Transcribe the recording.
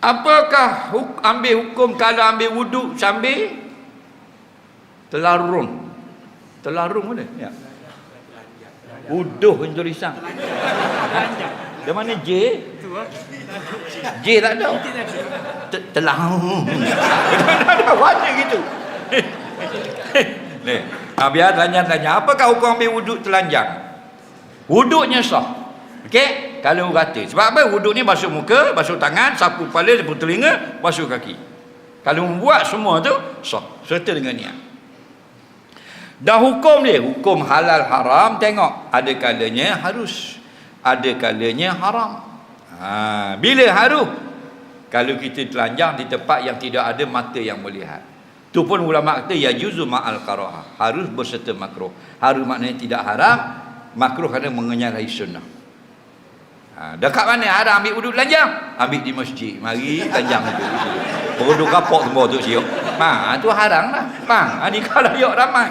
Apakah ambil hukum kalau ambil wuduk sambil telarung? Telarung mana? Ya. Uduh tulisan. Di mana J? J tak ada. Telarung. Ada baca gitu. Ni, biar tanya-tanya, apakah hukum ambil wuduk telanjang? Wuduknya sah. Okey, kalau rata. Sebab apa? Wuduk ni basuh muka, basuh tangan, sapu kepala, sapu telinga, basuh kaki. Kalau membuat semua tu sah serta dengan niat. Dah hukum dia, hukum halal haram, tengok ada kalanya harus, ada kalanya haram. Bila harus? Kalau kita telanjang di tempat yang tidak ada mata yang melihat. Tu pun ulama kata ya juzu ma'al qara'ah, harus berserta makruh. Harus maknanya tidak haram, makruh kerana mengenyalahi sunnah. Dekat mana haram ambil wuduk telanjang? Ambil di masjid. Mari telanjang tu. Beruduk kapok semua tu siap. Tu haram lah. Ni kalau yok ramai.